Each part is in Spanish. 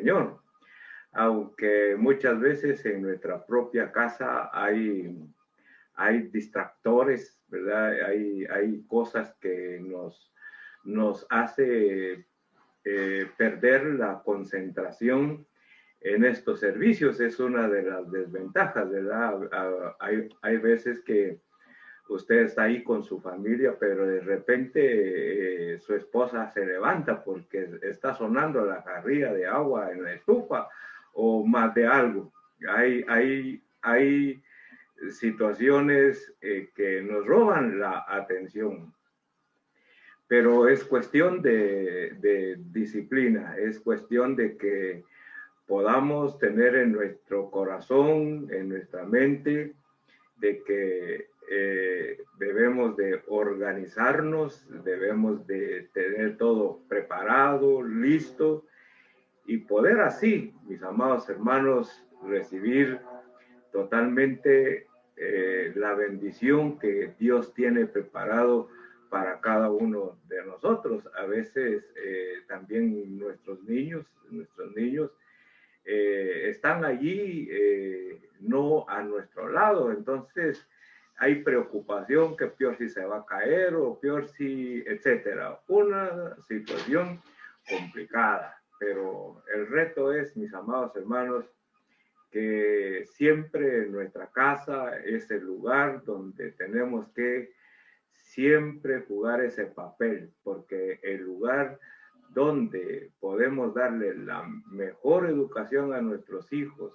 Señor. Aunque muchas veces en nuestra propia casa hay distractores, ¿verdad? Hay cosas que nos hace perder la concentración en estos servicios. Es una de las desventajas, ¿verdad? Hay veces que usted está ahí con su familia, pero de repente su esposa se levanta porque está sonando la jarrilla de agua en la estufa o más de algo. Hay situaciones que nos roban la atención, pero es cuestión de disciplina, es cuestión de que podamos tener en nuestro corazón, en nuestra mente, de que debemos de organizarnos, debemos de tener todo preparado, listo, y poder así, mis amados hermanos, recibir totalmente la bendición que Dios tiene preparado para cada uno de nosotros. A veces también nuestros niños están allí, no a nuestro lado. Entonces hay preocupación que peor si se va a caer o peor si, etcétera. Una situación complicada, pero el reto es, mis amados hermanos, que siempre nuestra casa es el lugar donde tenemos que siempre jugar ese papel, porque el lugar donde podemos darle la mejor educación a nuestros hijos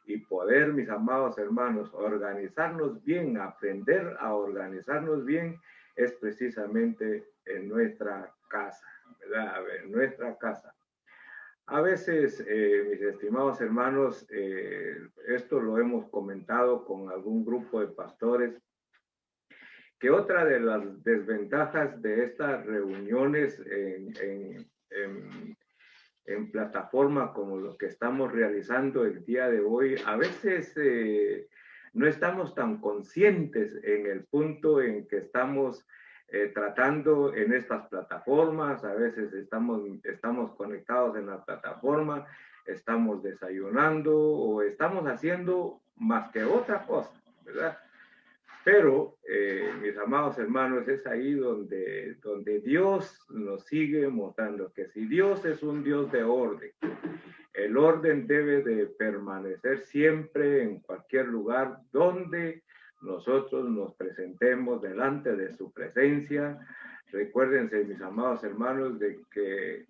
y poder, mis amados hermanos, organizarnos bien, aprender a organizarnos bien, es precisamente en nuestra casa, ¿verdad? En nuestra casa. A veces, mis estimados hermanos, esto lo hemos comentado con algún grupo de pastores, que otra de las desventajas de estas reuniones en plataforma como lo que estamos realizando el día de hoy, a veces no estamos tan conscientes en el punto en que estamos tratando en estas plataformas. A veces estamos conectados en la plataforma, estamos desayunando o estamos haciendo más que otra cosa, ¿verdad? Pero, mis amados hermanos, es ahí donde Dios nos sigue mostrando que si Dios es un Dios de orden, el orden debe de permanecer siempre en cualquier lugar donde nosotros nos presentemos delante de su presencia. Recuérdense, mis amados hermanos, de que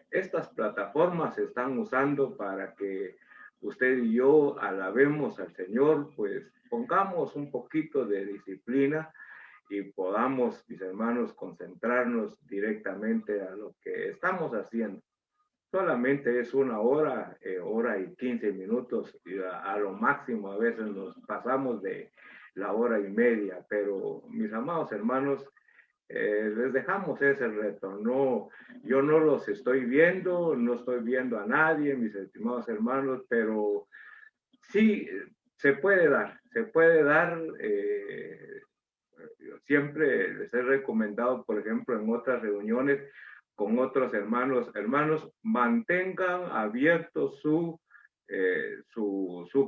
estas plataformas se están usando para que usted y yo alabemos al Señor, pues pongamos un poquito de disciplina y podamos, mis hermanos, concentrarnos directamente a lo que estamos haciendo. Solamente es una hora, hora y 15 minutos, y a lo máximo a veces nos pasamos de la hora y media, pero mis amados hermanos, les dejamos ese reto. No, yo no los estoy viendo, no estoy viendo a nadie, mis estimados hermanos, pero sí se puede dar. Siempre les he recomendado, por ejemplo, en otras reuniones con otros hermanos, mantengan abierto su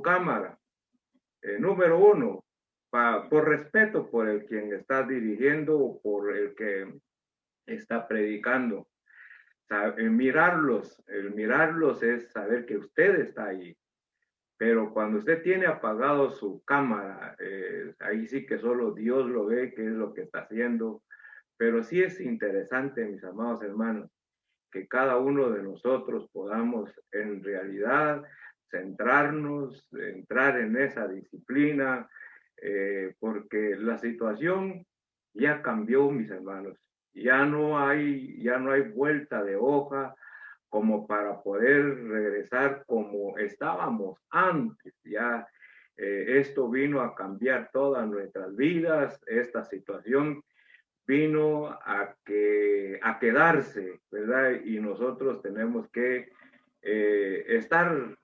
cámara. Número uno, por respeto por el quien está dirigiendo o por el que está predicando. El mirarlos es saber que usted está ahí. Pero cuando usted tiene apagado su cámara, ahí sí que solo Dios lo ve, qué es lo que está haciendo. Pero sí es interesante, mis amados hermanos, que cada uno de nosotros podamos en realidad centrarnos, entrar en esa disciplina, porque la situación ya cambió, mis hermanos. Ya no hay vuelta de hoja como para poder regresar como estábamos antes. Ya esto vino a cambiar todas nuestras vidas, esta situación vino a quedarse, ¿verdad? Y nosotros tenemos que estar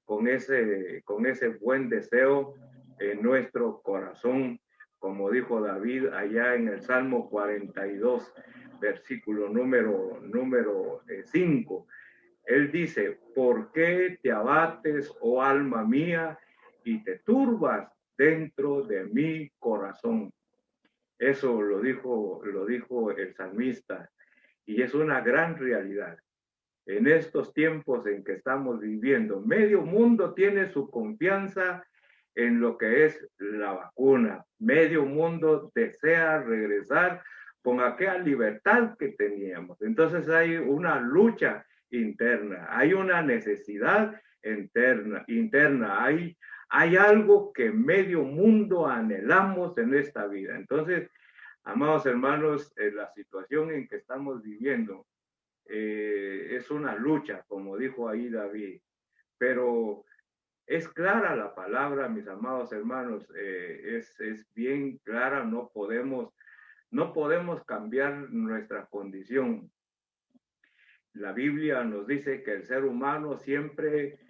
con ese buen deseo en nuestro corazón, como dijo David allá en el Salmo 42, versículo número 5. Él dice, ¿por qué te abates, oh alma mía, y te turbas dentro de mi corazón? Eso lo dijo el salmista, y es una gran realidad. En estos tiempos en que estamos viviendo, medio mundo tiene su confianza en lo que es la vacuna. Medio mundo desea regresar con aquella libertad que teníamos. Entonces hay una lucha interna, hay una necesidad interna, hay algo que medio mundo anhelamos en esta vida. Entonces, amados hermanos, la situación en que estamos viviendo es una lucha, como dijo ahí David, pero es clara la palabra, mis amados hermanos, es bien clara, no podemos cambiar nuestra condición. La Biblia nos dice que el ser humano siempre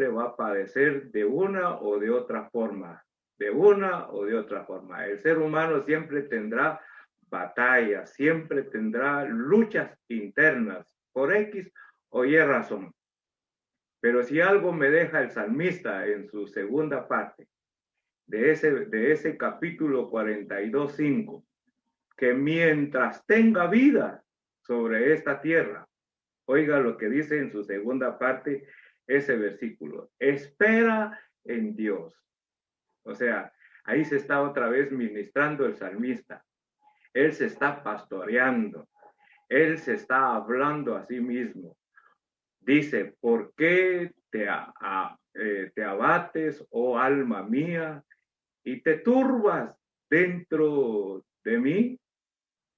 va a padecer de una o de otra forma, de una o de otra forma. El ser humano siempre tendrá batallas, siempre tendrá luchas internas por X o Y razón. Pero si algo me deja el salmista en su segunda parte de ese capítulo 42:5, que mientras tenga vida sobre esta tierra, oiga lo que dice en su segunda parte ese versículo, espera en Dios. O sea, ahí se está otra vez ministrando el salmista. Él se está pastoreando, él se está hablando a sí mismo. Dice, ¿por qué te abates, oh alma mía, y te turbas dentro de mí?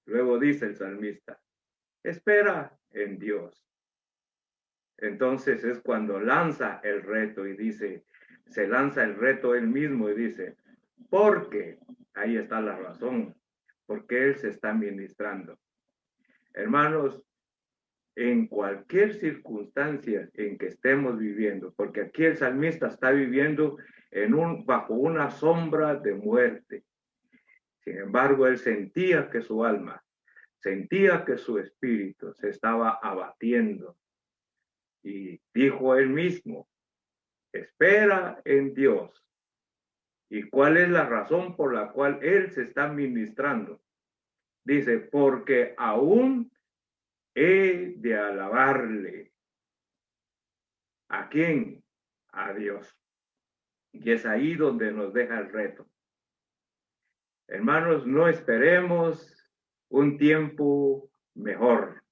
Luego dice el salmista, espera en Dios. Entonces es cuando lanza el reto y dice, se lanza el reto él mismo y dice, porque ahí está la razón, porque él se está ministrando. Hermanos, en cualquier circunstancia en que estemos viviendo, porque aquí el salmista está viviendo bajo una sombra de muerte. Sin embargo, él sentía que su alma, sentía que su espíritu se estaba abatiendo. Y dijo él mismo, espera en Dios. ¿Y cuál es la razón por la cual él se está ministrando? Dice, porque aún he de alabarle. ¿A quién? A Dios. Y es ahí donde nos deja el reto. Hermanos, no esperemos un tiempo mejor.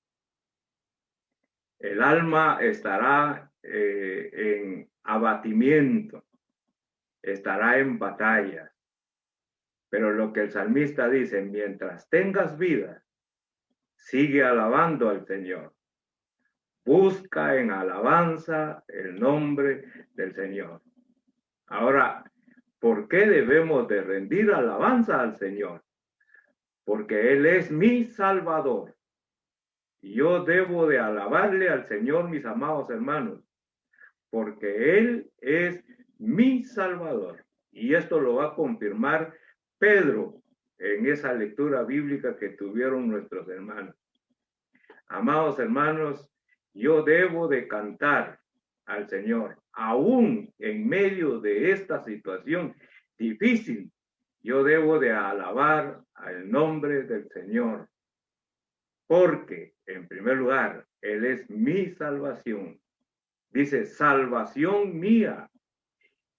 El alma estará en abatimiento, estará en batalla. Pero lo que el salmista dice, mientras tengas vida, sigue alabando al Señor. Busca en alabanza el nombre del Señor. Ahora, ¿por qué debemos de rendir alabanza al Señor? Porque Él es mi Salvador. Y yo debo de alabarle al Señor, mis amados hermanos, porque Él es mi Salvador. Y esto lo va a confirmar Pedro en esa lectura bíblica que tuvieron nuestros hermanos. Amados hermanos, yo debo de cantar al Señor, aún en medio de esta situación difícil. Yo debo de alabar al nombre del Señor, porque en primer lugar, Él es mi salvación. Dice, salvación mía.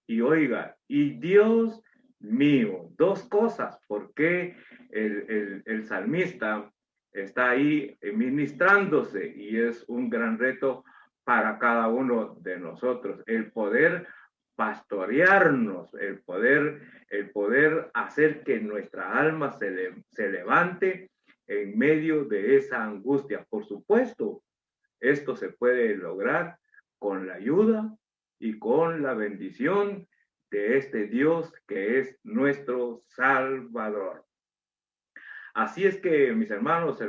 Y oiga, y Dios mío, dos cosas, porque el salmista está ahí ministrándose y es un gran reto para cada uno de nosotros, el poder pastorearnos, el poder hacer que nuestra alma se levante en medio de esa angustia. Por supuesto, esto se puede lograr con la ayuda y con la bendición de este Dios que es nuestro Salvador. Así es que, mis hermanos,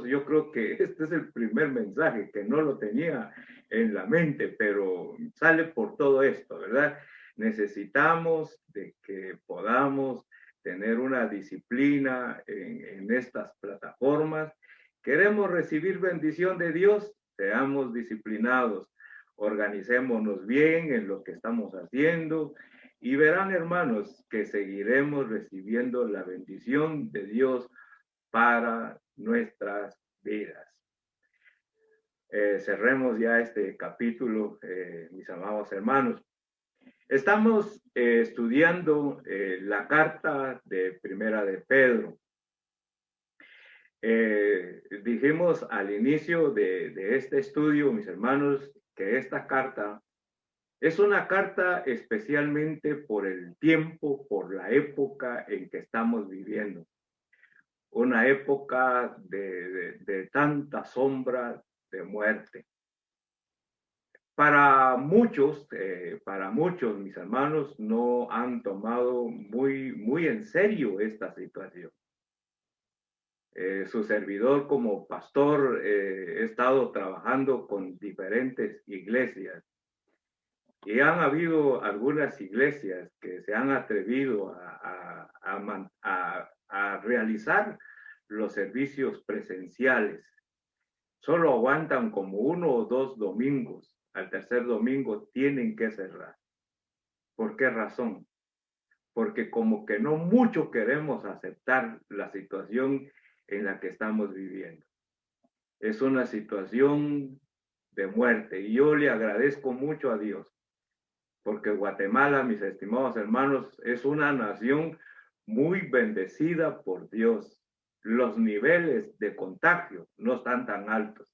yo creo que este es el primer mensaje que no lo tenía en la mente, pero sale por todo esto, ¿verdad? Necesitamos de que podamos tener una disciplina en estas plataformas. Queremos recibir bendición de Dios, seamos disciplinados, organicémonos bien en lo que estamos haciendo y verán, hermanos, que seguiremos recibiendo la bendición de Dios para nuestras vidas. Cerremos ya este capítulo, mis amados hermanos. Estamos estudiando la carta de Primera de Pedro. Dijimos al inicio de este estudio, mis hermanos, que esta carta es una carta especialmente por el tiempo, por la época en que estamos viviendo. Una época de tanta sombra de muerte. Para muchos, mis hermanos, no han tomado muy en serio esta situación. Su servidor como pastor, he estado trabajando con diferentes iglesias y han habido algunas iglesias que se han atrevido a realizar los servicios presenciales. Solo aguantan como 1 o 2 domingos. Al tercer domingo tienen que cerrar. ¿Por qué razón? Porque como que no mucho queremos aceptar la situación en la que estamos viviendo. Es una situación de muerte y yo le agradezco mucho a Dios porque Guatemala, mis estimados hermanos, es una nación muy bendecida por Dios. Los niveles de contagio no están tan altos,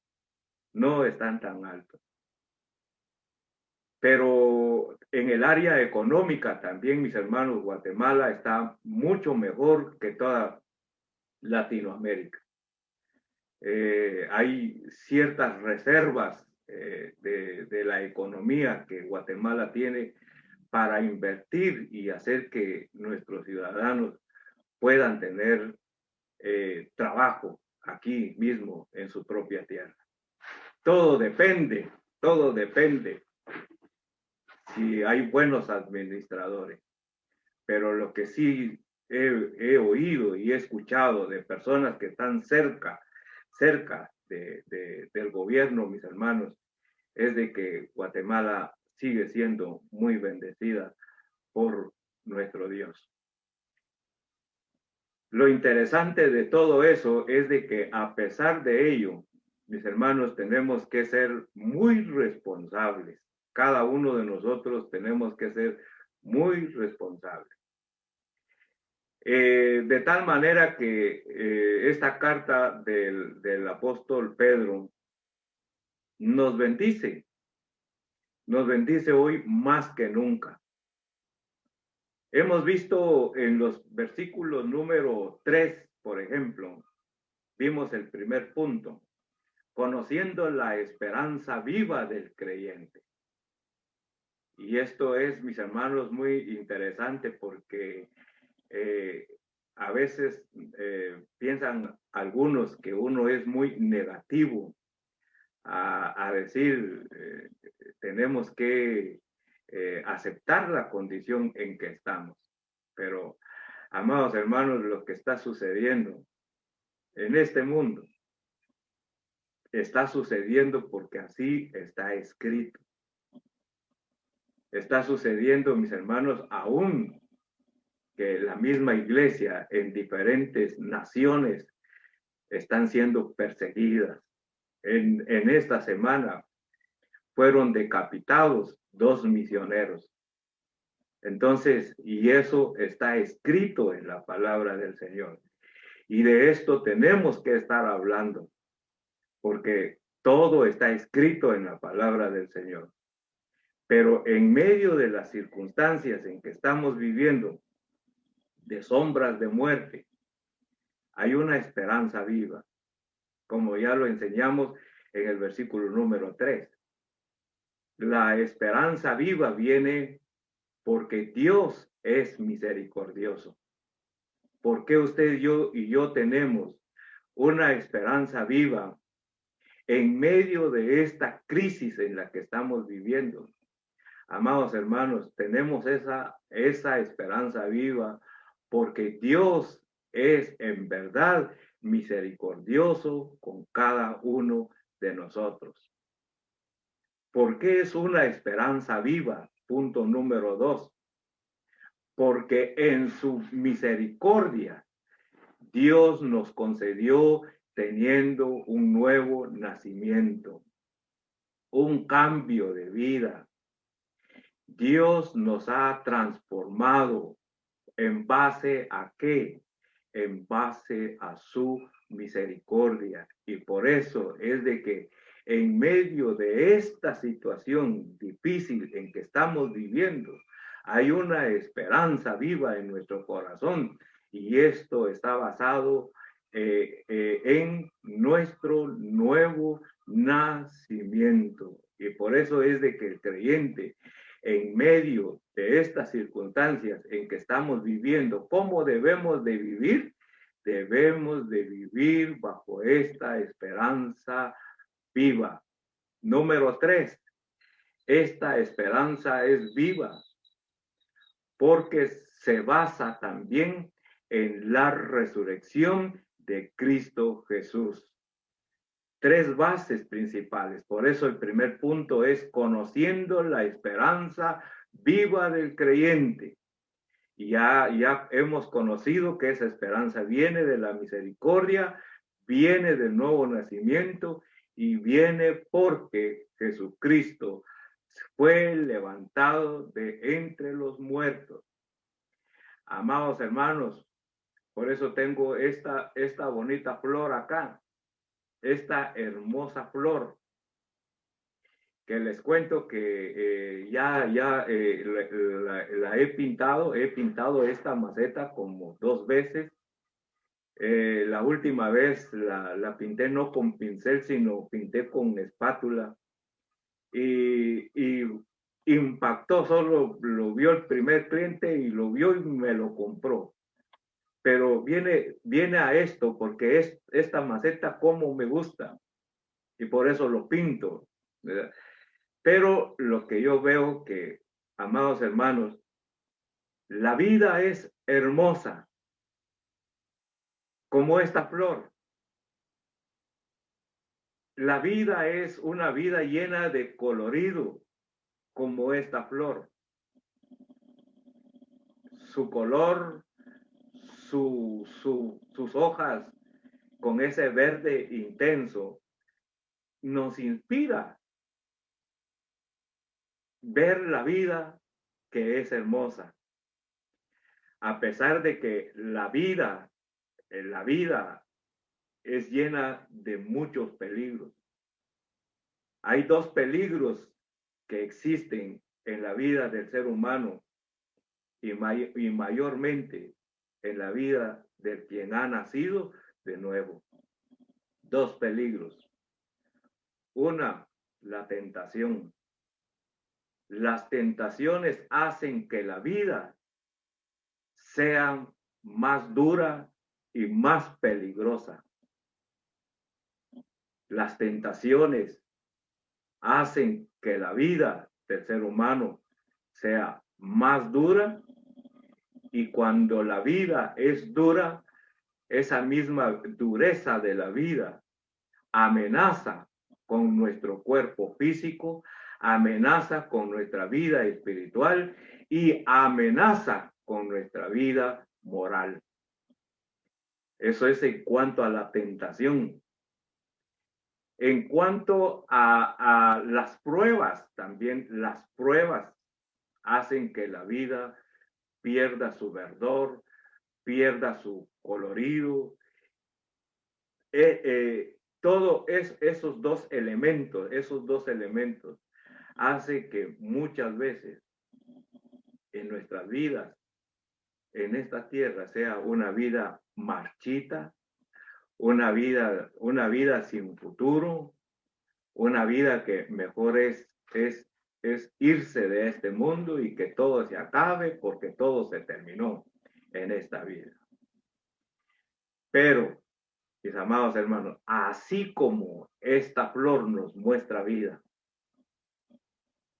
no están tan altos. Pero en el área económica también, mis hermanos, Guatemala está mucho mejor que toda Latinoamérica. Hay ciertas reservas de la economía que Guatemala tiene para invertir y hacer que nuestros ciudadanos puedan tener trabajo aquí mismo en su propia tierra. Todo depende si hay buenos administradores. Pero lo que sí he oído y he escuchado de personas que están cerca del gobierno, mis hermanos, es de que Guatemala sigue siendo muy bendecida por nuestro Dios. Lo interesante de todo eso es de que a pesar de ello, mis hermanos, tenemos que ser muy responsables. Cada uno de nosotros tenemos que ser muy responsables. De tal manera que esta carta del apóstol Pedro nos bendice hoy más que nunca. Hemos visto en los versículos número 3, por ejemplo, vimos el primer punto, conociendo la esperanza viva del creyente. Y esto es, mis hermanos, muy interesante porque a veces piensan algunos que uno es muy negativo a decir tenemos que aceptar la condición en que estamos. Pero, amados hermanos, lo que está sucediendo en este mundo está sucediendo porque así está escrito. Está sucediendo, mis hermanos, aún que la misma iglesia en diferentes naciones están siendo perseguidas. En esta semana fueron decapitados 2 misioneros. Entonces, y eso está escrito en la palabra del Señor. Y de esto tenemos que estar hablando, porque todo está escrito en la palabra del Señor. Pero en medio de las circunstancias en que estamos viviendo, de sombras de muerte, hay una esperanza viva, como ya lo enseñamos en el versículo número 3. La esperanza viva viene porque Dios es misericordioso. ¿Por qué usted y yo tenemos una esperanza viva en medio de esta crisis en la que estamos viviendo? Amados hermanos, tenemos esa esperanza viva porque Dios es en verdad misericordioso con cada uno de nosotros. ¿Por qué es una esperanza viva? Punto número 2. Porque en su misericordia Dios nos concedió teniendo un nuevo nacimiento, un cambio de vida. Dios nos ha transformado. ¿En base a qué? En base a su misericordia. Y por eso es de que en medio de esta situación difícil en que estamos viviendo, hay una esperanza viva en nuestro corazón. Y esto está basado en nuestro nuevo nacimiento. Y por eso es de que el creyente, en medio de estas circunstancias en que estamos viviendo, ¿cómo debemos de vivir? Debemos de vivir bajo esta esperanza viva. Número 3, esta esperanza es viva porque se basa también en la resurrección de Cristo Jesús. 3 bases principales. Por eso el primer punto es conociendo la esperanza viva del creyente. Y ya hemos conocido que esa esperanza viene de la misericordia, viene del nuevo nacimiento y viene porque Jesucristo fue levantado de entre los muertos. Amados hermanos, por eso tengo esta bonita flor acá, esta hermosa flor, que les cuento que la he pintado esta maceta como 2 veces. La última vez la pinté no con pincel, sino pinté con espátula. Y impactó, solo lo vio el primer cliente y lo vio y me lo compró. Pero viene a esto porque es esta maceta como me gusta y por eso lo pinto, ¿verdad? Pero lo que yo veo que, amados hermanos, la vida es hermosa como esta flor. La vida es una vida llena de colorido como esta flor. Su color, sus hojas con ese verde intenso nos inspira ver la vida que es hermosa. A pesar de que la vida es llena de muchos peligros. Hay 2 peligros que existen en la vida del ser humano y mayormente en la vida de quien ha nacido de nuevo. 2 peligros. Una, la tentación. Las tentaciones hacen que la vida sea más dura y más peligrosa. Las tentaciones hacen que la vida del ser humano sea más dura, y cuando la vida es dura, esa misma dureza de la vida amenaza con nuestro cuerpo físico, amenaza con nuestra vida espiritual y amenaza con nuestra vida moral. Eso es en cuanto a la tentación. En cuanto a las pruebas, también las pruebas hacen que la vida pierda su verdor, pierda su colorido. Todo esos dos elementos hace que muchas veces en nuestras vidas, en esta tierra, sea una vida marchita, una vida sin futuro, una vida que mejor es irse de este mundo y que todo se acabe porque todo se terminó en esta vida. Pero, mis amados hermanos, así como esta flor nos muestra vida,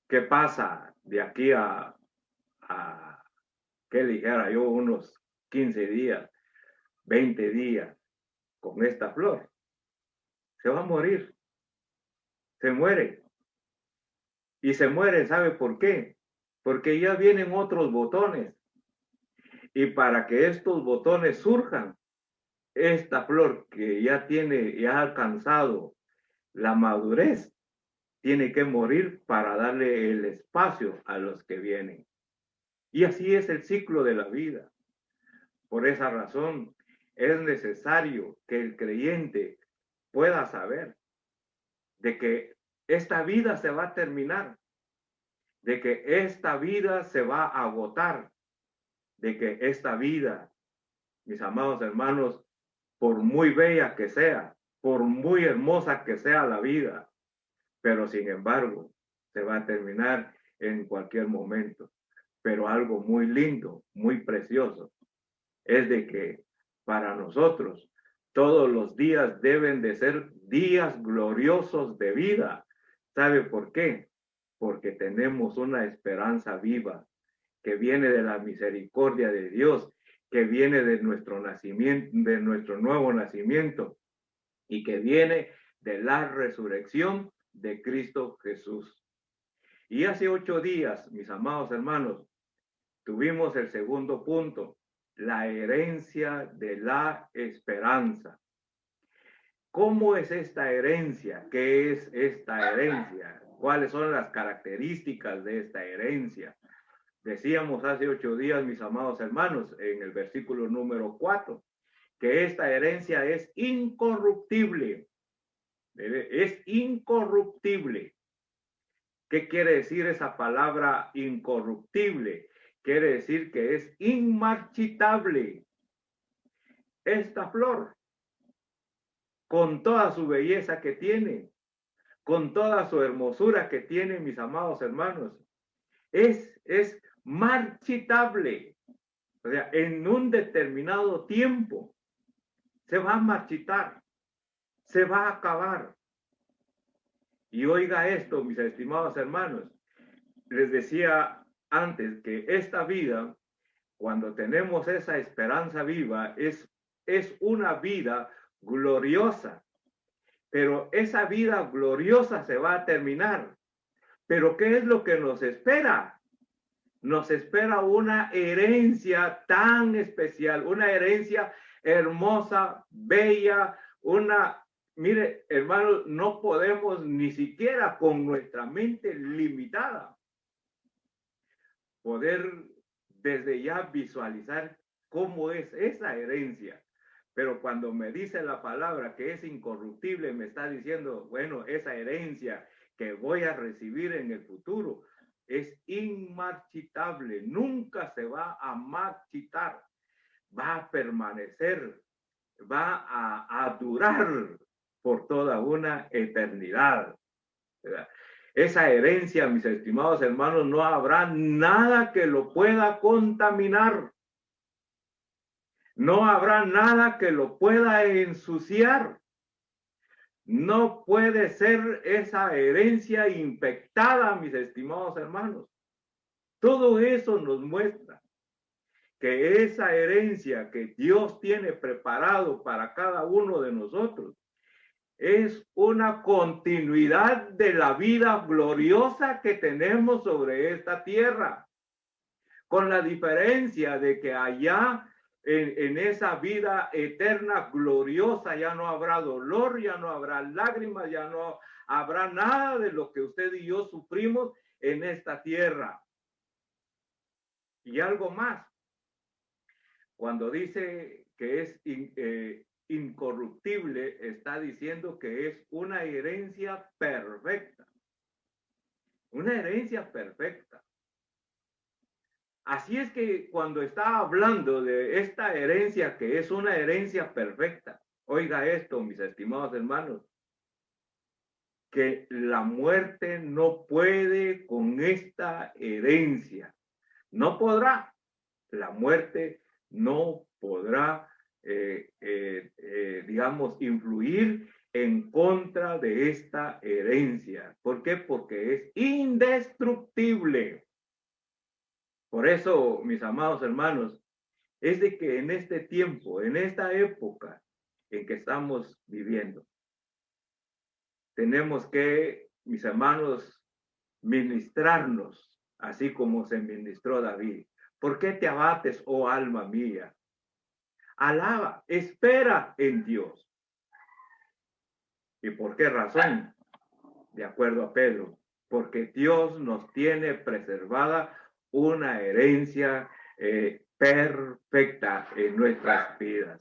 ¿qué pasa de aquí a qué dijera yo, unos 15 días, 20 días con esta flor? Se va a morir, se muere. y se mueren. ¿Sabe por qué? Porque ya vienen otros botones. Y para que estos botones surjan, esta flor que ya ha alcanzado la madurez, tiene que morir para darle el espacio a los que vienen. Y así es el ciclo de la vida. Por esa razón, es necesario que el creyente pueda saber de que esta vida se va a terminar, de que esta vida se va a agotar, de que esta vida, mis amados hermanos, por muy bella que sea, por muy hermosa que sea la vida, pero sin embargo, se va a terminar en cualquier momento. Pero algo muy lindo, muy precioso, es de que para nosotros todos los días deben de ser días gloriosos de vida. ¿Sabe por qué? Porque tenemos una esperanza viva que viene de la misericordia de Dios, que viene de nuestro nacimiento, de nuestro nuevo nacimiento, y que viene de la resurrección de Cristo Jesús. Y hace 8 días, mis amados hermanos, tuvimos el segundo punto, la herencia de la esperanza. ¿Cómo es esta herencia? ¿Qué es esta herencia? ¿Cuáles son las características de esta herencia? Decíamos hace 8 días, mis amados hermanos, en el versículo número 4, que esta herencia es incorruptible. Es incorruptible. ¿Qué quiere decir esa palabra incorruptible? Quiere decir que es inmarchitable. Esta flor, con toda su belleza que tiene, con toda su hermosura que tiene, mis amados hermanos, es marchitable. O sea, en un determinado tiempo se va a marchitar, se va a acabar. Y oiga esto, mis estimados hermanos, les decía antes que esta vida, cuando tenemos esa esperanza viva, es una vida gloriosa. Pero esa vida gloriosa se va a terminar. Pero ¿qué es lo que nos espera? Nos espera una herencia tan especial, una herencia hermosa, bella, mire, hermanos, no podemos ni siquiera con nuestra mente limitada poder desde ya visualizar cómo es esa herencia. Pero cuando me dice la palabra que es incorruptible, me está diciendo, bueno, esa herencia que voy a recibir en el futuro es inmarchitable, nunca se va a marchitar, va a permanecer, va a durar por toda una eternidad, ¿verdad? Esa herencia, mis estimados hermanos, no habrá nada que lo pueda contaminar. No habrá nada que lo pueda ensuciar. No puede ser esa herencia infectada, mis estimados hermanos. Todo eso nos muestra que esa herencia que Dios tiene preparado para cada uno de nosotros es una continuidad de la vida gloriosa que tenemos sobre esta tierra, con la diferencia de que allá en esa vida eterna gloriosa ya no habrá dolor, ya no habrá lágrimas, ya no habrá nada de lo que usted y yo sufrimos en esta tierra. Y algo más, cuando dice que es incorruptible, está diciendo que es una herencia perfecta. Una herencia perfecta. Así es que cuando está hablando de esta herencia que es una herencia perfecta, oiga esto, mis estimados hermanos, que la muerte no puede con esta herencia. No podrá. La muerte no podrá, digamos, influir en contra de esta herencia. ¿Por qué? Porque es indestructible. Por eso, mis amados hermanos, es de que en este tiempo, en esta época en que estamos viviendo, tenemos que, mis hermanos, ministrarnos, así como se ministró David. ¿Por qué te abates, oh alma mía? Alaba, espera en Dios. ¿Y por qué razón? De acuerdo a Pedro, porque Dios nos tiene preservada una herencia perfecta en nuestras vidas.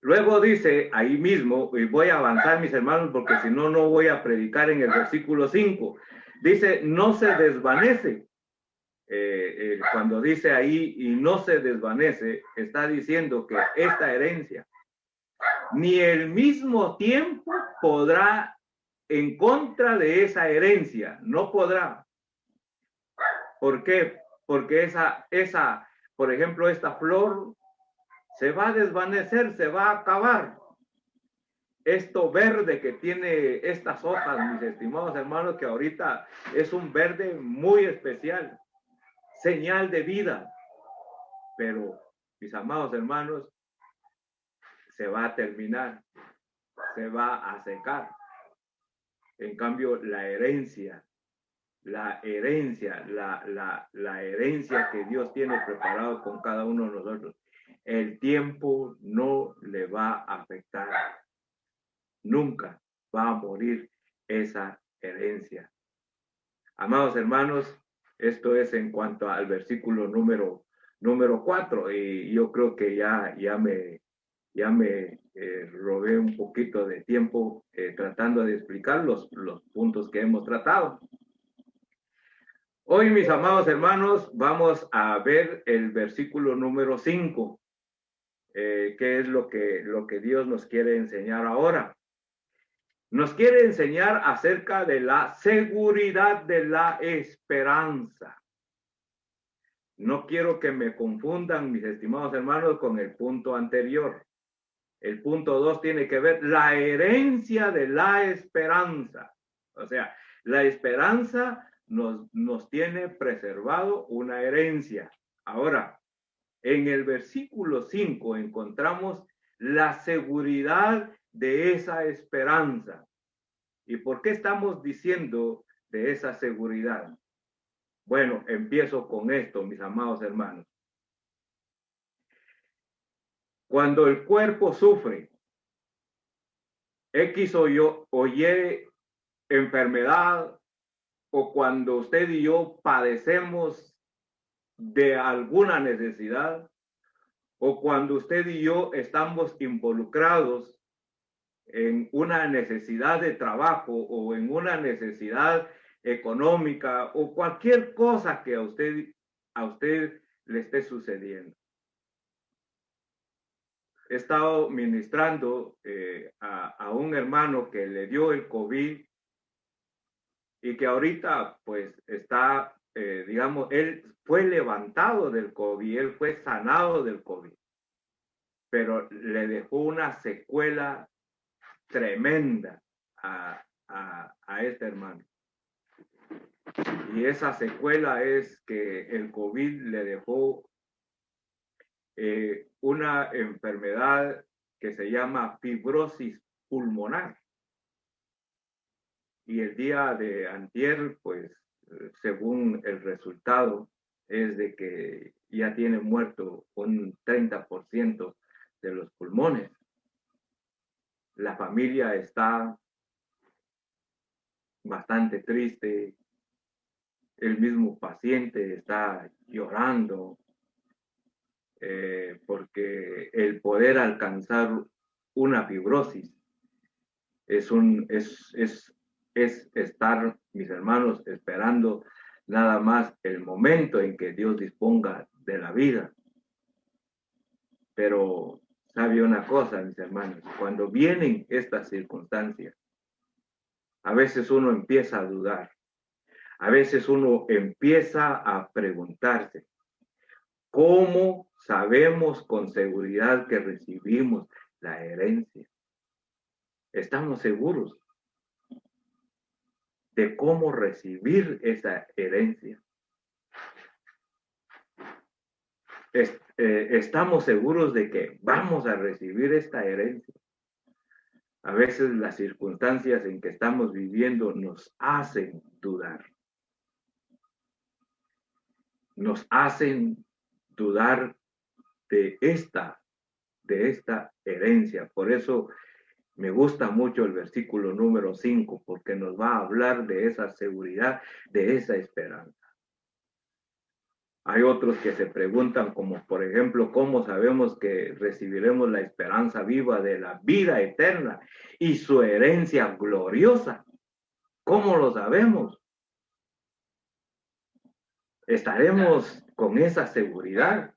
Luego dice ahí mismo, y voy a avanzar mis hermanos porque si no, no voy a predicar en el versículo 5. Dice, no se desvanece. Cuando dice ahí y no se desvanece, está diciendo que esta herencia ni el mismo tiempo podrá en contra de esa herencia, no podrá. ¿Por qué? Porque por ejemplo, esta flor se va a desvanecer, se va a acabar. Esto verde que tiene estas hojas, mis estimados hermanos, que ahorita es un verde muy especial, señal de vida. Pero, mis amados hermanos, se va a terminar, se va a secar. En cambio, la herencia que Dios tiene preparado con cada uno de nosotros, el tiempo no le va a afectar. Nunca va a morir esa herencia. Amados hermanos, esto es en cuanto al versículo número 4, y yo creo que ya me robé un poquito de tiempo tratando de explicar los puntos que hemos tratado. Hoy, mis amados hermanos, vamos a ver el versículo número 5, que es lo que Dios nos quiere enseñar ahora. Nos quiere enseñar acerca de la seguridad de la esperanza. No quiero que me confundan, mis estimados hermanos, con el punto anterior. El punto 2 tiene que ver la herencia de la esperanza. O sea, la esperanza nos tiene preservado una herencia. Ahora, en el versículo 5 encontramos la seguridad de esa esperanza. ¿Y por qué estamos diciendo de esa seguridad? Bueno, empiezo con esto, mis amados hermanos. Cuando el cuerpo sufre X o Y enfermedad, o cuando usted y yo padecemos de alguna necesidad, o cuando usted y yo estamos involucrados en una necesidad de trabajo o en una necesidad económica o cualquier cosa que a usted le esté sucediendo. He estado ministrando a un hermano que le dio el COVID y que ahorita pues está, digamos, él fue levantado del COVID, él fue sanado del COVID, pero le dejó una secuela tremenda a este hermano. Y esa secuela es que el COVID le dejó una enfermedad que se llama fibrosis pulmonar. Y el día de antier, pues, según el resultado, es de que ya tiene muerto un 30% de los pulmones. La familia está bastante triste. El mismo paciente está llorando porque el poder alcanzar una fibrosis es estar, mis hermanos, esperando nada más el momento en que Dios disponga de la vida. Pero sabe una cosa, mis hermanos, cuando vienen estas circunstancias, a veces uno empieza a dudar, a veces uno empieza a preguntarse, ¿cómo sabemos con seguridad que recibimos la herencia? ¿Estamos seguros de cómo recibir esa herencia? ¿Estamos seguros de que vamos a recibir esta herencia? A veces las circunstancias en que estamos viviendo nos hacen dudar. Nos hacen dudar de esta herencia. Por eso me gusta mucho el versículo número 5, porque nos va a hablar de esa seguridad, de esa esperanza. Hay otros que se preguntan, como por ejemplo, ¿cómo sabemos que recibiremos la esperanza viva de la vida eterna y su herencia gloriosa? ¿Cómo lo sabemos? Estaremos con esa seguridad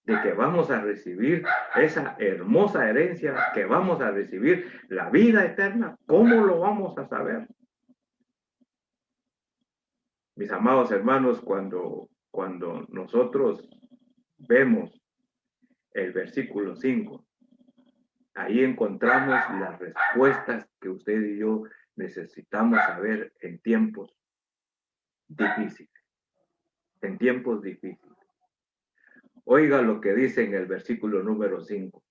de que vamos a recibir esa hermosa herencia, que vamos a recibir la vida eterna. ¿Cómo lo vamos a saber? Mis amados hermanos, cuando nosotros vemos el versículo 5, ahí encontramos las respuestas que usted y yo necesitamos saber en tiempos difíciles. En tiempos difíciles. Oiga lo que dice en el versículo número 5.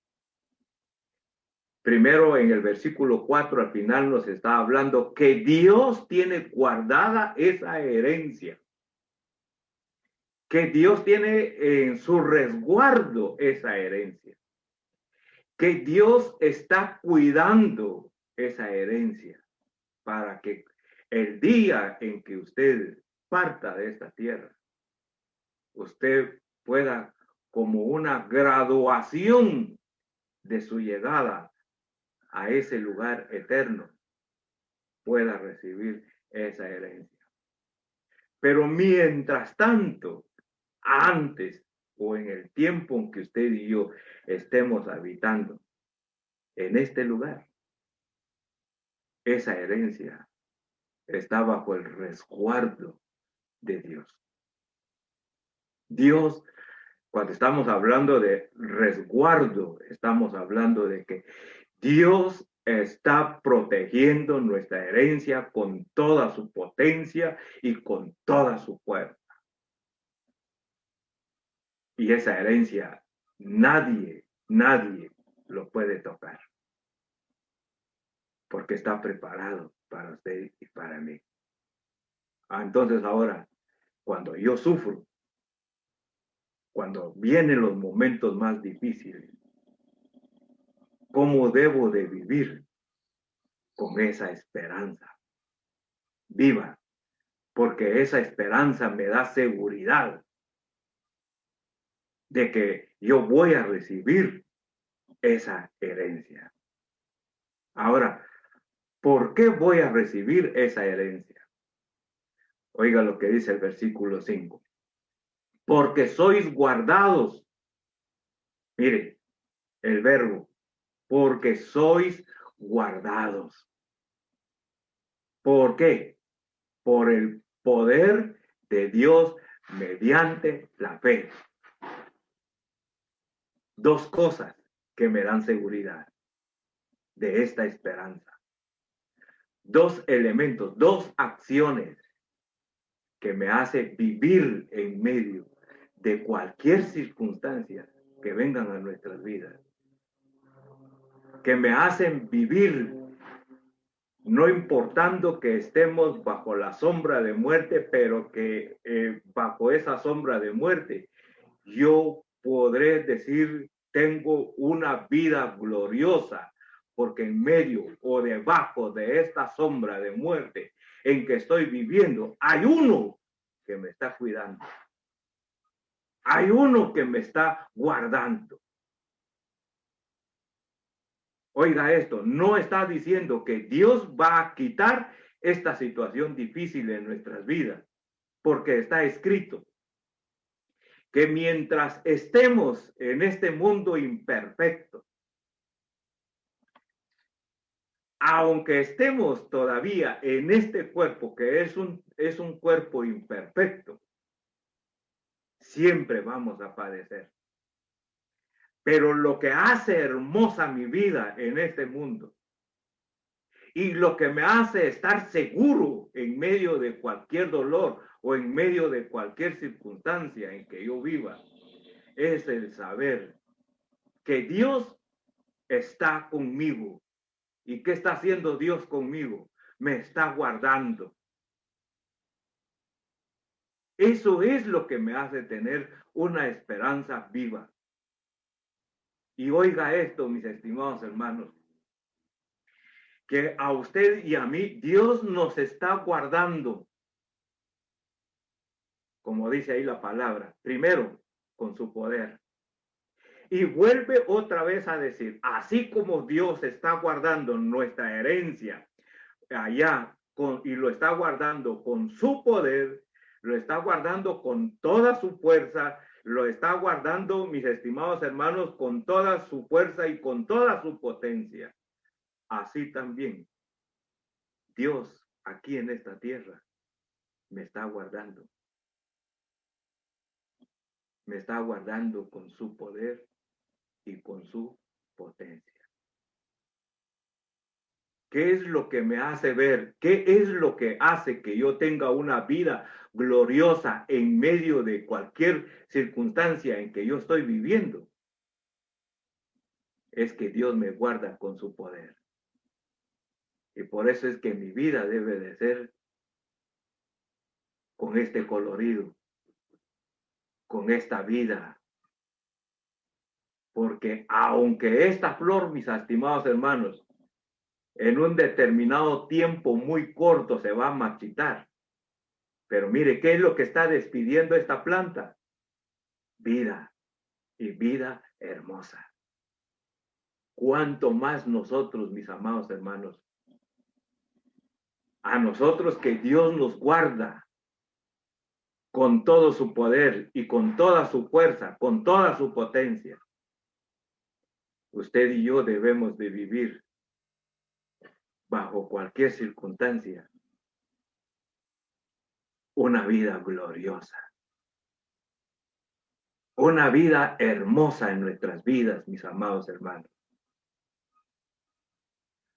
Primero, en el versículo 4, al final nos está hablando que Dios tiene guardada esa herencia. Que Dios tiene en su resguardo esa herencia. Que Dios está cuidando esa herencia para que el día en que usted parta de esta tierra, usted pueda, como una graduación de su llegada a ese lugar eterno, pueda recibir esa herencia. Pero mientras tanto, antes o en el tiempo en que usted y yo estemos habitando en este lugar, esa herencia está bajo el resguardo de Dios. Dios, cuando estamos hablando de resguardo, estamos hablando de que Dios está protegiendo nuestra herencia con toda su potencia y con toda su fuerza. Y esa herencia nadie lo puede tocar, porque está preparado para usted y para mí. Entonces ahora, cuando yo sufro, cuando vienen los momentos más difíciles, ¿cómo debo de vivir con esa esperanza viva? Porque esa esperanza me da seguridad de que yo voy a recibir esa herencia. Ahora, ¿por qué voy a recibir esa herencia? Oiga lo que dice el versículo 5. Porque sois guardados. Mire, el verbo, porque sois guardados. ¿Por qué? Por el poder de Dios mediante la fe. Dos cosas que me dan seguridad de esta esperanza. Dos elementos, dos acciones que me hace vivir en medio de cualquier circunstancia que vengan a nuestras vidas. Que me hacen vivir no importando que estemos bajo la sombra de muerte, pero que bajo esa sombra de muerte yo podré decir, tengo una vida gloriosa, porque en medio o debajo de esta sombra de muerte en que estoy viviendo, hay uno que me está cuidando. Hay uno que me está guardando. Oiga esto, no está diciendo que Dios va a quitar esta situación difícil en nuestras vidas, porque está escrito que mientras estemos en este mundo imperfecto, aunque estemos todavía en este cuerpo que es un cuerpo imperfecto, siempre vamos a padecer. Pero lo que hace hermosa mi vida en este mundo y lo que me hace estar seguro en medio de cualquier dolor o en medio de cualquier circunstancia en que yo viva, es el saber que Dios está conmigo ¿Y qué está haciendo Dios conmigo? Me está guardando. Eso es lo que me hace tener una esperanza viva. Y oiga esto, mis estimados hermanos, que a usted y a mí Dios nos está guardando, como dice ahí la palabra, primero con su poder. Y vuelve otra vez a decir, así como Dios está guardando nuestra herencia allá y lo está guardando con su poder, lo está guardando con toda su fuerza, lo está guardando, mis estimados hermanos, con toda su fuerza y con toda su potencia. Así también Dios aquí en esta tierra me está guardando. Me está guardando con su poder y con su potencia. ¿Qué es lo que me hace ver? ¿Qué es lo que hace que yo tenga una vida gloriosa en medio de cualquier circunstancia en que yo estoy viviendo? Es que Dios me guarda con su poder. Y por eso es que mi vida debe de ser con este colorido, con esta vida. Porque aunque esta flor, mis estimados hermanos, en un determinado tiempo muy corto se va a marchitar. Pero mire, ¿qué es lo que está despidiendo esta planta? Vida y vida hermosa. Cuánto más nosotros, mis amados hermanos, a nosotros que Dios nos guarda con todo su poder y con toda su fuerza, con toda su potencia. Usted y yo debemos de vivir bajo cualquier circunstancia una vida gloriosa, una vida hermosa en nuestras vidas, mis amados hermanos.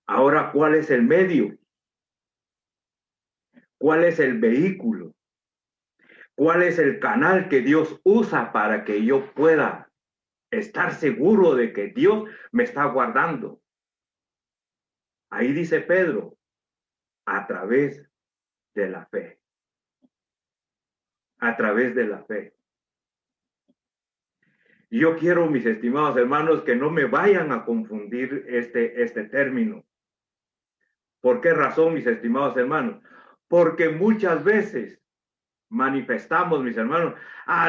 Ahora, ¿cuál es el medio? ¿Cuál es el vehículo? ¿Cuál es el canal que Dios usa para que yo pueda estar seguro de que Dios me está guardando? Ahí dice Pedro, a través de la fe. A través de la fe. Yo quiero, mis estimados hermanos, que no me vayan a confundir este término. ¿Por qué razón, mis estimados hermanos? Porque muchas veces manifestamos, mis hermanos,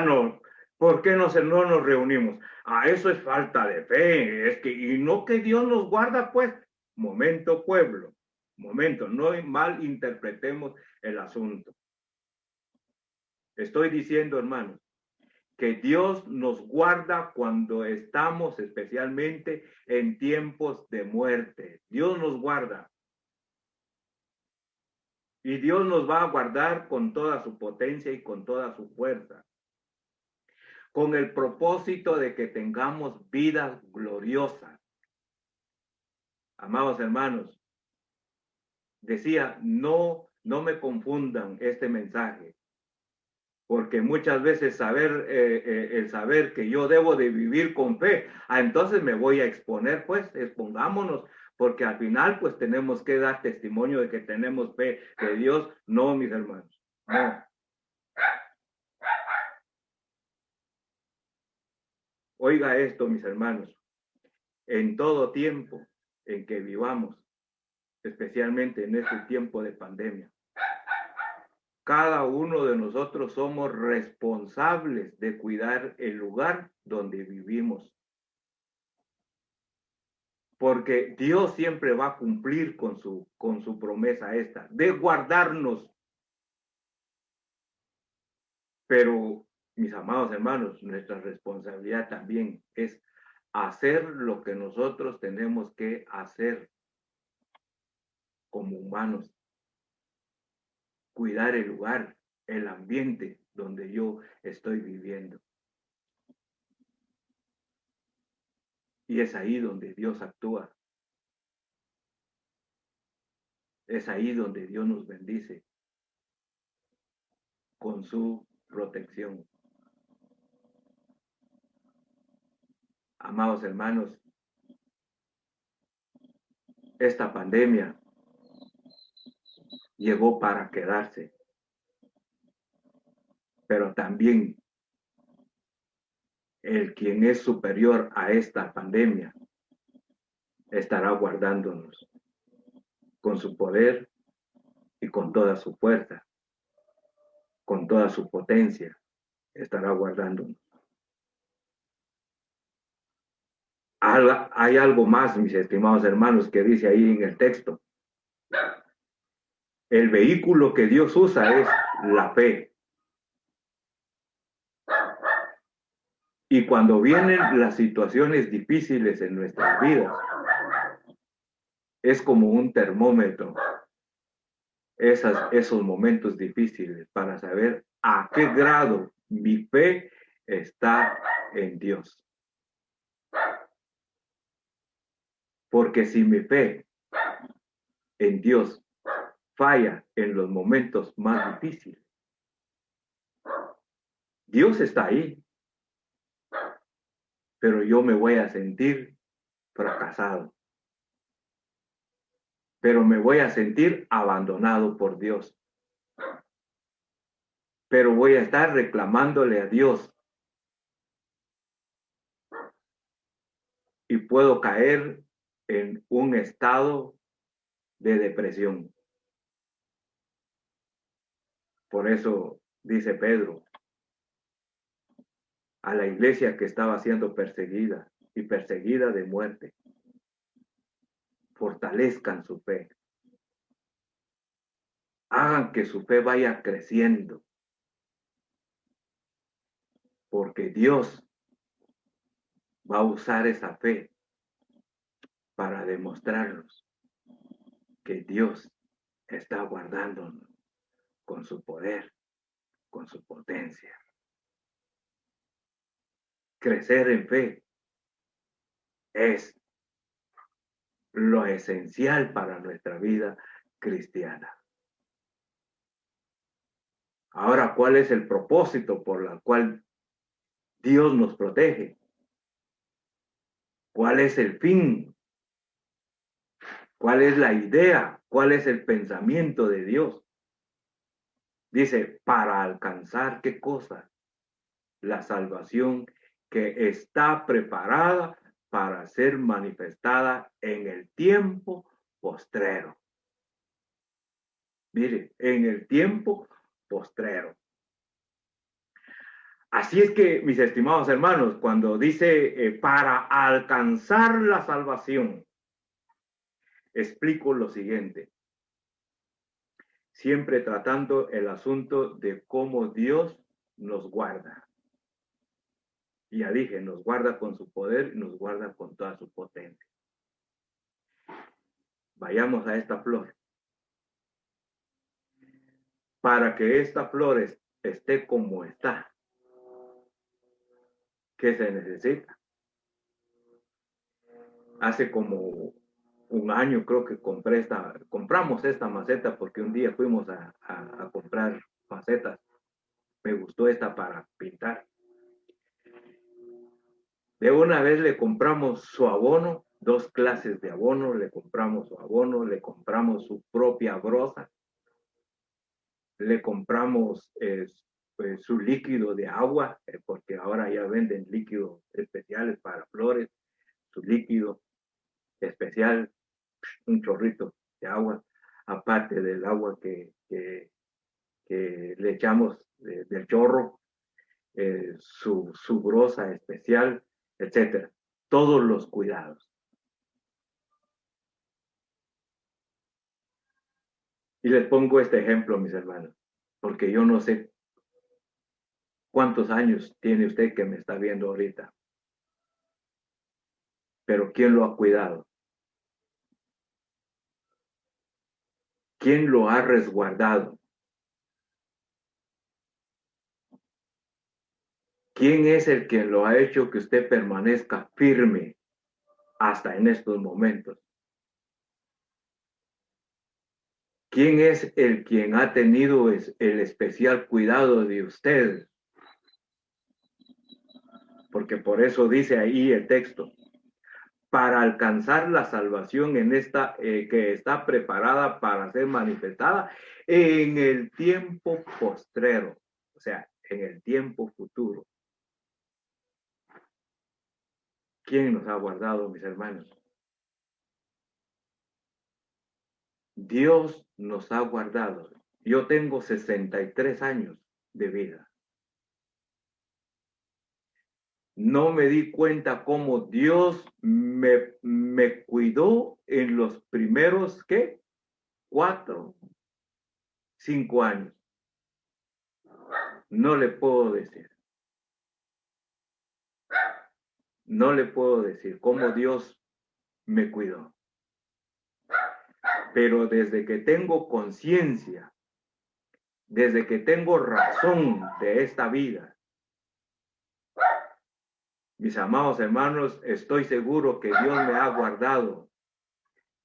no, ¿por qué no nos reunimos? Eso es falta de fe, es que, y no que Dios nos guarda, pues, momento pueblo, momento, no malinterpretemos el asunto. Estoy diciendo, hermanos, que Dios nos guarda cuando estamos especialmente en tiempos de muerte. Dios nos guarda. Y Dios nos va a guardar con toda su potencia y con toda su fuerza, con el propósito de que tengamos vidas gloriosas. Amados hermanos, decía, no me confundan este mensaje, porque muchas veces el saber que yo debo de vivir con fe, entonces me voy a exponer, pues expongámonos, porque al final pues tenemos que dar testimonio de que tenemos fe de Dios. No, mis hermanos, no. Oiga esto, mis hermanos, en todo tiempo en que vivamos, especialmente en este tiempo de pandemia, cada uno de nosotros somos responsables de cuidar el lugar donde vivimos. Porque Dios siempre va a cumplir con su promesa esta, de guardarnos. Pero, mis amados hermanos, nuestra responsabilidad también es hacer lo que nosotros tenemos que hacer como humanos. Cuidar el lugar, el ambiente donde yo estoy viviendo. Y es ahí donde Dios actúa. Es ahí donde Dios nos bendice con su protección. Amados hermanos, esta pandemia llegó para quedarse, pero también el quien es superior a esta pandemia estará guardándonos con su poder y con toda su fuerza, con toda su potencia, estará guardándonos. Hay algo más, mis estimados hermanos, que dice ahí en el texto. El vehículo que Dios usa es la fe. Y cuando vienen las situaciones difíciles en nuestras vidas, es como un termómetro, esos momentos difíciles, para saber a qué grado mi fe está en Dios. Porque si mi fe en Dios falla en los momentos más difíciles, Dios está ahí, pero yo me voy a sentir fracasado, pero me voy a sentir abandonado por Dios, pero voy a estar reclamándole a Dios y puedo caer en un estado de depresión. Por eso dice Pedro a la iglesia que estaba siendo perseguida y perseguida de muerte: fortalezcan su fe, hagan que su fe vaya creciendo, porque Dios va a usar esa fe para demostrarnos que Dios está guardándonos con su poder, con su potencia. Crecer en fe es lo esencial para nuestra vida cristiana. Ahora, ¿cuál es el propósito por el cual Dios nos protege? ¿Cuál es el fin? ¿Cuál es la idea? ¿Cuál es el pensamiento de Dios? Dice, para alcanzar ¿qué cosa? La salvación que está preparada para ser manifestada en el tiempo postrero. Mire, en el tiempo postrero. Así es que, mis estimados hermanos, cuando dice para alcanzar la salvación, explico lo siguiente. Siempre tratando el asunto de cómo Dios nos guarda. Y ya dije, nos guarda con su poder y nos guarda con toda su potencia. Vayamos a esta flor. Para que esta flor esté como está, ¿qué se necesita? Hace como un año creo que compramos esta maceta porque un día fuimos a comprar macetas. Me gustó esta para pintar. De una vez le compramos su abono, 2 clases de abono, le compramos su abono, le compramos su propia broza, le compramos pues, su líquido de agua, porque ahora ya venden líquidos especiales para flores, su líquido especial, un chorrito de agua, aparte del agua que le echamos del chorro, su broza especial, etcétera. Todos los cuidados. Y les pongo este ejemplo, mis hermanos, porque yo no sé cuántos años tiene usted que me está viendo ahorita, pero ¿quién lo ha cuidado? ¿Quién lo ha resguardado? ¿Quién es el que lo ha hecho que usted permanezca firme hasta en estos momentos? ¿Quién es el quien ha tenido el especial cuidado de usted? Porque por eso dice ahí el texto, para alcanzar la salvación en esta que está preparada para ser manifestada en el tiempo postrero, o sea, en el tiempo futuro. ¿Quién nos ha guardado, mis hermanos? Dios nos ha guardado. Yo tengo 63 años de vida. No me di cuenta cómo Dios me cuidó en los primeros, ¿qué? 4, 5 años. No le puedo decir. No le puedo decir cómo Dios me cuidó. Pero desde que tengo conciencia, desde que tengo razón de esta vida, mis amados hermanos, estoy seguro que Dios me ha guardado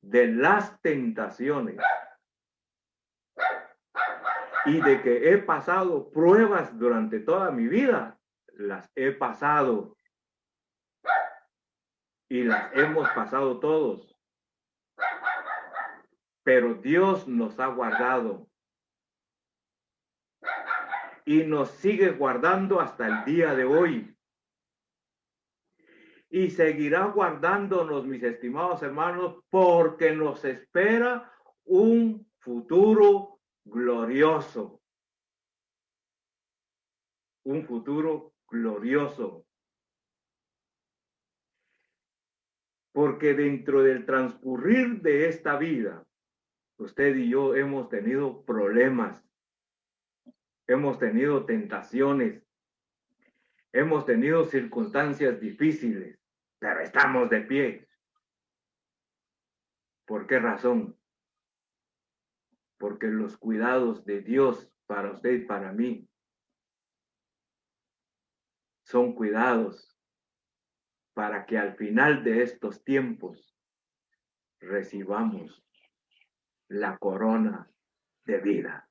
de las tentaciones y de que he pasado pruebas durante toda mi vida. Las he pasado y las hemos pasado todos. Pero Dios nos ha guardado y nos sigue guardando hasta el día de hoy. Y seguirá guardándonos, mis estimados hermanos, porque nos espera un futuro glorioso. Un futuro glorioso. Porque dentro del transcurrir de esta vida, usted y yo hemos tenido problemas, hemos tenido tentaciones, hemos tenido circunstancias difíciles, pero estamos de pie. ¿Por qué razón? Porque los cuidados de Dios para usted y para mí son cuidados para que al final de estos tiempos recibamos la corona de vida.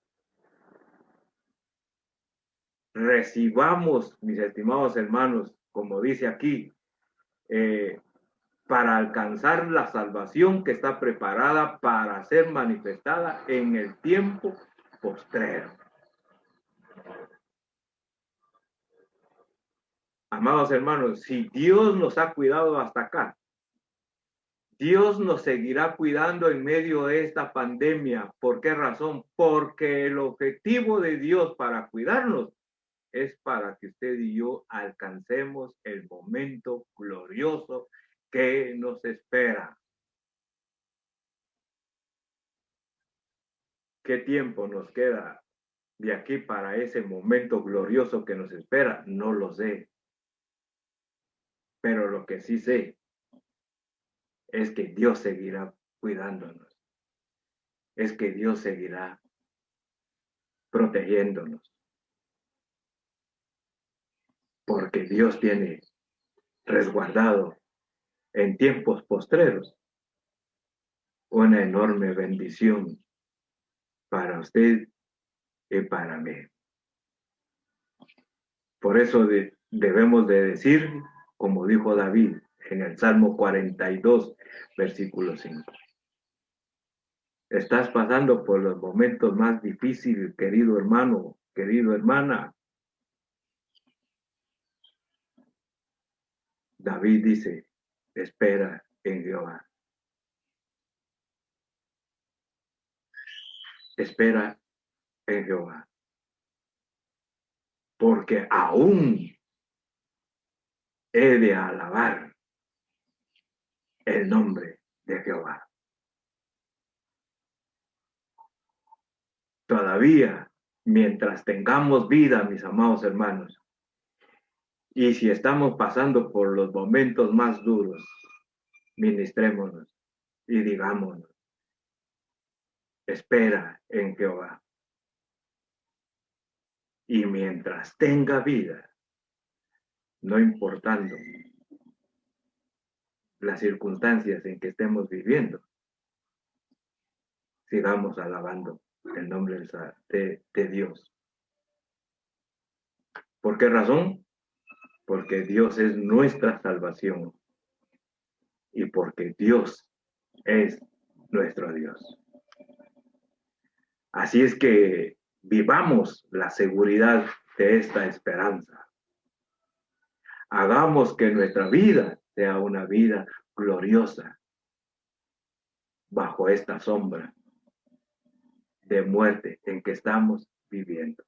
Recibamos, mis estimados hermanos, como dice aquí, para alcanzar la salvación que está preparada para ser manifestada en el tiempo postrero. Amados hermanos, si Dios nos ha cuidado hasta acá, Dios nos seguirá cuidando en medio de esta pandemia. ¿Por qué razón? Porque el objetivo de Dios para cuidarnos es para que usted y yo alcancemos el momento glorioso que nos espera. ¿Qué tiempo nos queda de aquí para ese momento glorioso que nos espera? No lo sé. Pero lo que sí sé es que Dios seguirá cuidándonos. Es que Dios seguirá protegiéndonos. Porque Dios tiene resguardado en tiempos postreros una enorme bendición para usted y para mí. Por eso debemos de decir, como dijo David en el Salmo 42, versículo 5. Estás pasando por los momentos más difíciles, querido hermano, querido hermana. David dice, espera en Jehová. Espera en Jehová. Porque aún he de alabar el nombre de Jehová. Todavía, mientras tengamos vida, mis amados hermanos, y si estamos pasando por los momentos más duros, ministrémonos y digámonos, espera en Jehová. Y mientras tenga vida, no importando las circunstancias en que estemos viviendo, sigamos alabando el nombre de Dios. ¿Por qué razón? Porque Dios es nuestra salvación y porque Dios es nuestro Dios. Así es que vivamos la seguridad de esta esperanza. Hagamos que nuestra vida sea una vida gloriosa bajo esta sombra de muerte en que estamos viviendo.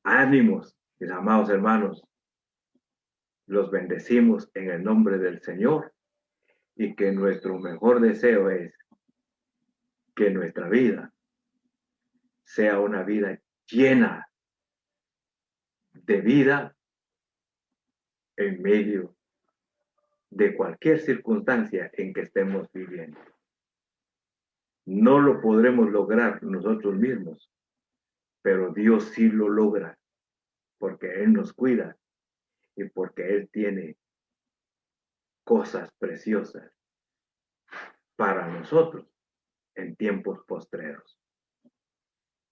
Ánimos, mis amados hermanos, los bendecimos en el nombre del Señor y que nuestro mejor deseo es que nuestra vida sea una vida llena de vida en medio de cualquier circunstancia en que estemos viviendo. No lo podremos lograr nosotros mismos, pero Dios sí lo logra, porque Él nos cuida y porque Él tiene cosas preciosas para nosotros en tiempos postreros.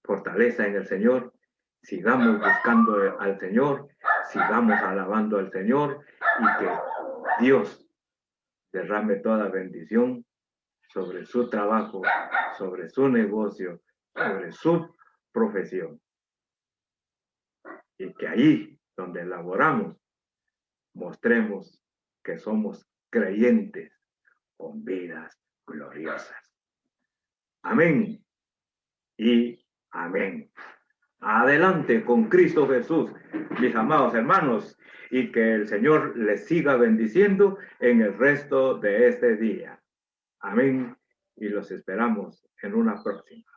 Fortaleza en el Señor, sigamos buscando al Señor, sigamos alabando al Señor y que Dios derrame toda bendición sobre su trabajo, sobre su negocio, sobre su profesión. Y que ahí donde laboramos, mostremos que somos creyentes con vidas gloriosas. Amén y amén. Adelante con Cristo Jesús, mis amados hermanos, y que el Señor les siga bendiciendo en el resto de este día. Amén. Y los esperamos en una próxima.